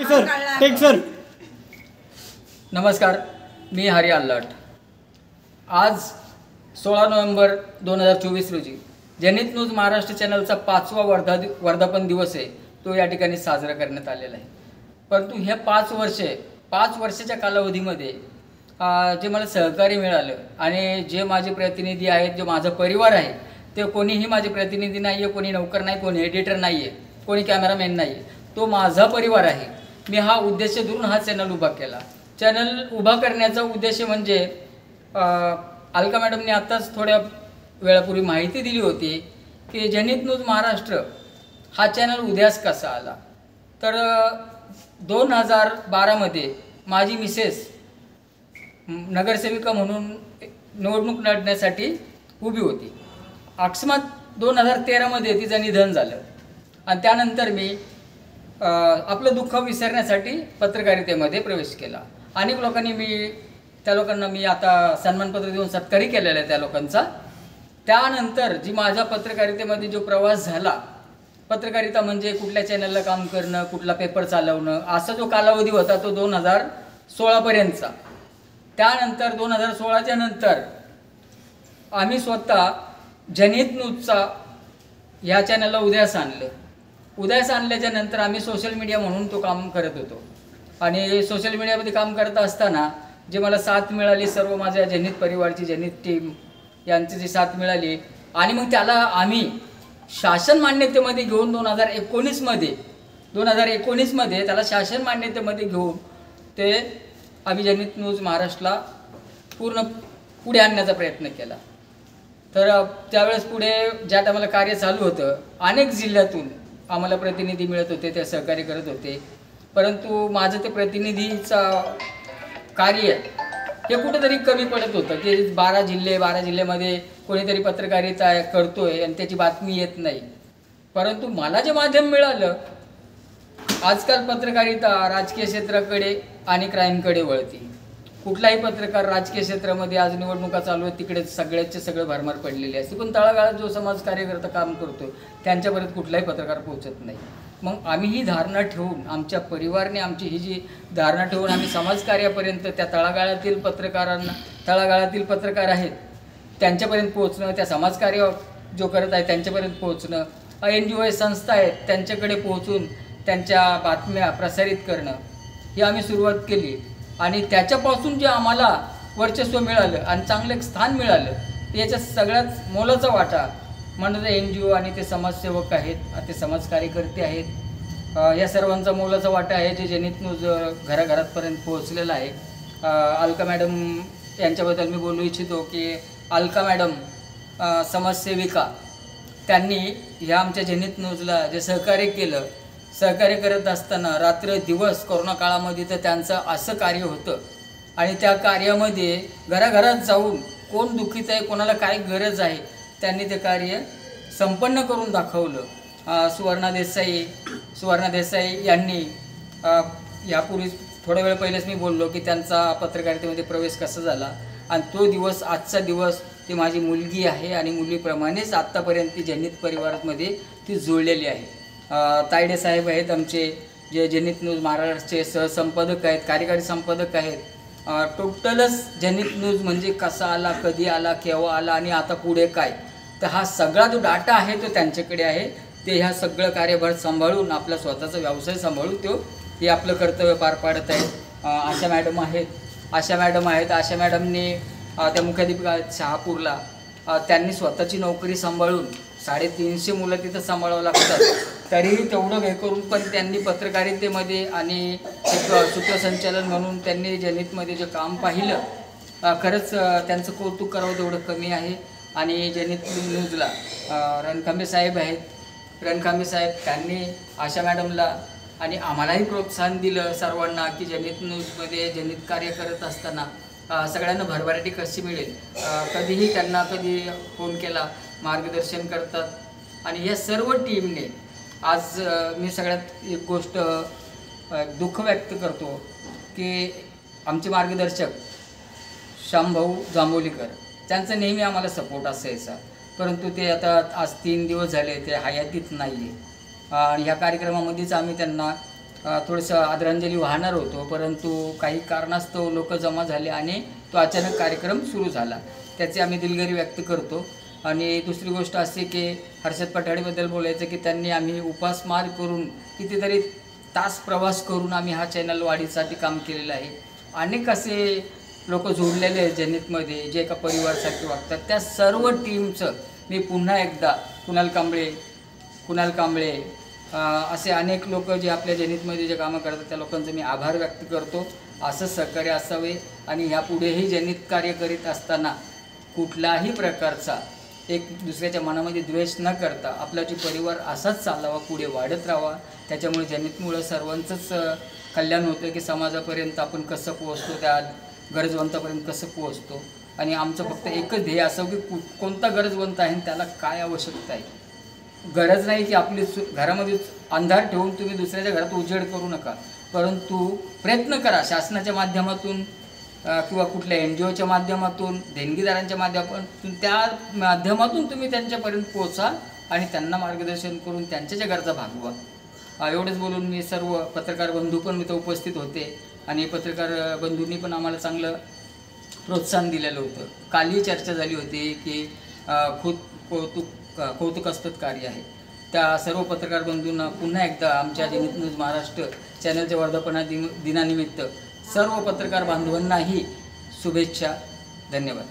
Sir take sir. नमस्कार, मी हरी आल्लट. आज 16 November 2024 रोजी जेनित न्यूज महाराष्ट्र चॅनलचा 5वा वर्धापन दिवस आहे, तो या ठिकाणी साजरा करण्यात आलेला आहे. परंतु हे 5 वर्षाच्या कालावधीमध्ये जे मला सहकार्य मिळालं आणि जे माझे प्रतिनिधी आहेत, जे माझा परिवार आहे, ते कोणीही माझे प्रतिनिधी नाही आहे, कोणी नौकर नाही, कोणी एडिटर नाही आहे, कोणी कॅमेरामॅन नाही आहे, तो माझा परिवार आहे. मी हा उद्देश धरून हा चॅनल उभा केला. चॅनल उभा करण्याचा उद्देश म्हणजे अलका मॅडमने आत्ताच थोड्या वेळापूर्वी माहिती दिली होती की जेनित न्यूज महाराष्ट्र हा चॅनल उदयास कसा आला. तर 2012मध्ये माझी मिसेस नगरसेविका म्हणून निवडणूक लढण्यासाठी उभी होती. अकस्मात 2013मध्ये तिचं निधन झालं आणि त्यानंतर मी आपलं दुःख विसरण्यासाठी पत्रकारितेमध्ये प्रवेश केला. अनेक लोकांनी त्या लोकांना मी आता सन्मानपत्र देऊन सत्कारही केलेला आहे त्या लोकांचा. त्यानंतर जी माझ्या पत्रकारितेमध्ये जो प्रवास झाला, पत्रकारिता म्हणजे कुठल्या चॅनलला काम करणं, कुठला पेपर चालवणं, असा जो कालावधी होता तो 2016पर्यंतचा. त्यानंतर 2016च्या नंतर आम्ही स्वतः जेनित न्यूजचा ह्या चॅनलला उदयास आणलं. उदयास आणल्याच्या नंतर आम्ही सोशल मीडिया म्हणून तो काम करत होतो आणि सोशल मीडियामध्ये काम करत असताना जे मला साथ मिळाली, सर्व माझ्या जेनित परिवारची, जेनित टीम यांची जी साथ मिळाली आणि मग त्याला आम्ही शासन मान्यतेमध्ये घेऊन 2019मध्ये त्याला शासन मान्यतेमध्ये घेऊन ते आम्ही जेनित न्यूज महाराष्ट्राला पूर्ण पुढे आणण्याचा प्रयत्न केला. तर त्यावेळेस पुढे ज्या टायमाला कार्य चालू होतं, अनेक जिल्ह्यातून आम्हाला प्रतिनिधी मिळत होते, ते सहकार्य करत होते. परंतु माझं ते प्रतिनिधीचा कार्य हे कुठेतरी कमी पडत होतं की 12 जिल्ह्यामध्ये कोणीतरी पत्रकारिता करतोय आणि त्याची बातमी येत नाही. परंतु मला जे माध्यम मिळालं, आजकाल पत्रकारिता राजकीय क्षेत्राकडे आणि क्राईमकडे वळती. कुठलाही पत्रकार राजकीय क्षेत्रामध्ये आज निवडणुका चालू आहेत तिकडे सगळ्याचे सगळे भरमार पडलेले असते, पण तळागाळात जो समाज कार्यकर्ता काम करतो त्यांच्यापर्यंत कुठलाही पत्रकार पोहोचत नाही. मग आम्ही ही धारणा ठेवून, आमच्या परिवाराने आमची ही जी धारणा ठेवून आम्ही समाजकार्यापर्यंत त्या तळागाळातील पत्रकार आहेत त्यांच्यापर्यंत पोहोचणं, त्या समाजकार्य जो करत आहे त्यांच्यापर्यंत पोहोचणं, NGO संस्था आहेत त्यांच्याकडे पोहोचून त्यांच्या बातम्या प्रसारित करणं, ही आम्ही सुरुवात केली. आणि त्याच्यापासून जे आम्हाला वर्चस्व मिळालं आणि चांगलं एक स्थान मिळालं, याच्या सगळ्यात मोलाचा वाटा म्हणजे NGO आणि ते समाजसेवक आहेत, ते समाज कार्यकर्ते आहेत, या सर्वांचा मोलाचा वाटा आहे जे जेनित न्यूज घराघरातपर्यंत पोहोचलेला आहे. अलका मॅडम यांच्याबद्दल मी बोलू इच्छितो की अलका मॅडम समाजसेविका, त्यांनी ह्या आमच्या जेनित न्यूजला जे सहकार्य करत असताना रात्र दिवस कोरोना काळामध्ये तर त्यांचं असं कार्य होतं आणि त्या कार्यामध्ये घराघरात जाऊन कोण दुःखीत आहे, कोणाला काय गरज आहे, त्यांनी ते कार्य संपन्न करून दाखवलं. सुवर्णा देसाई यांनी यापूर्वी थोड्या वेळ पहिलेच मी बोललो की त्यांचा पत्रकारितेमध्ये प्रवेश कसा झाला आणि तो दिवस, आजचा दिवस, ती माझी मुलगी आहे आणि मुलीप्रमाणेच आत्तापर्यंत ती जेनित परिवारामध्ये ती जुळलेली आहे. तायडे साहेब आहेत आमचे, जे जेनित न्यूज महाराष्ट्राचे सहसंपादक आहेत, कार्यकारी संपादक आहेत. टोटलच जेनित न्यूज म्हणजे कसा आला, कधी आला, केव्हा आला आणि आता पुढे काय, तर हा सगळा जो डाटा आहे तो त्यांच्याकडे आहे. ते ह्या सगळं कार्यभार सांभाळून, आपला स्वतःचा व्यवसाय सांभाळून हे आपलं कर्तव्य पार पाडत आहेत. आशा मॅडम आहेत. आशा मॅडमने त्या मुख्याध्यापिका आहेत शहापूरला, त्यांनी स्वतःची नोकरी सांभाळून 350 मुलं तिथं सांभाळावं लागतात, तरीही तेवढं हे करून पण त्यांनी पत्रकारितेमध्ये आणि एक सूत्रसंचालन म्हणून त्यांनी जेनितमध्ये जे काम पाहिलं, खरंच त्यांचं कौतुक करावं तेवढं कमी आहे. आणि जेनित न्यूजला रणखांबे साहेब त्यांनी आशा मॅडमला आणि आम्हालाही प्रोत्साहन दिलं सर्वांना की जेनित न्यूजमध्ये जेनित कार्य करत असताना सगळ्यांना भरभराटी कशी मिळेल, कधीही त्यांना कधी फोन केला, मार्गदर्शन करतात. आणि या सर्व टीमने आज मी सगळ्यात एक गोष्ट दुःख व्यक्त करतो की आमचे मार्गदर्शक श्यामभाऊ जांभोलीकर, त्यांचा नेहमी आम्हाला सपोर्ट असायचा, परंतु ते आता आज 3 दिवस झाले ते हयातीत नाही आहे. आणि ह्या कार्यक्रमामध्येच आम्ही त्यांना थोडंसं आदरांजली वाहणार होतो, परंतु काही कारणास्तव लोक जमा झाले आणि तो अचानक कार्यक्रम सुरू झाला. त्याची आम्ही दिलगिरी व्यक्त करतो. आणि दुसरी गोष्ट अशी की हर्षद पठाडेबद्दल बोलायचं की त्यांनी आम्ही उपासमार करून कितीतरी तास प्रवास करून आम्ही हा चॅनल वाढीसाठी काम केलेलं आहे. अनेक असे लोक जोडलेले आहेत जनहितमध्ये जे एका परिवारासारखे वागतात. त्या सर्व टीमचं मी पुन्हा एकदा कुणाल कांबळे असे अनेक लोक जे आपल्या जनहितमध्ये जे कामं करतात त्या लोकांचं मी आभार व्यक्त करतो. असंच सहकार्य असावे आणि ह्यापुढेही जनहित कार्य करीत असताना कुठलाही प्रकारचा एक दुसऱ्याच्या मनामध्ये द्वेष न करता आपला जो परिवार असाच चालावा, पुढे वाढत राहावा. त्याच्यामुळे जनहितमुळं सर्वांचंच कल्याण होतं की समाजापर्यंत आपण कसं पोहोचतो, त्या गरजवंतापर्यंत कसं पोहोचतो. आणि आमचं फक्त एकच ध्येय असं की कोणता गरजवंत आहे त्याला काय आवश्यकता आहे. गरज नाही की आपली घरामध्ये अंधार ठेवून तुम्ही दुसऱ्याच्या घरात उजेड करू नका, परंतु प्रयत्न करा शासनाच्या माध्यमातून किंवा कुठल्या NGOच्या माध्यमातून, देणगीदारांच्या माध्यमातून, त्या माध्यमातून तुम्ही त्यांच्यापर्यंत पोहोचा आणि त्यांना मार्गदर्शन करून त्यांच्या ज्या गरजा भागवा. एवढंच बोलून मी सर्व पत्रकार बंधू पण इथं उपस्थित होते आणि पत्रकार बंधूंनी पण आम्हाला चांगलं प्रोत्साहन दिलेलं होतं. कालही चर्चा झाली होती की कौतुकास्पद कार्य आहे. त्या सर्व पत्रकार बंधूंना पुन्हा एकदा आमच्या जनहित न्यूज महाराष्ट्र चॅनलच्या वर्धापना दिनानिमित्त सर्व पत्रकार बांधवांनाही शुभेच्छा. धन्यवाद.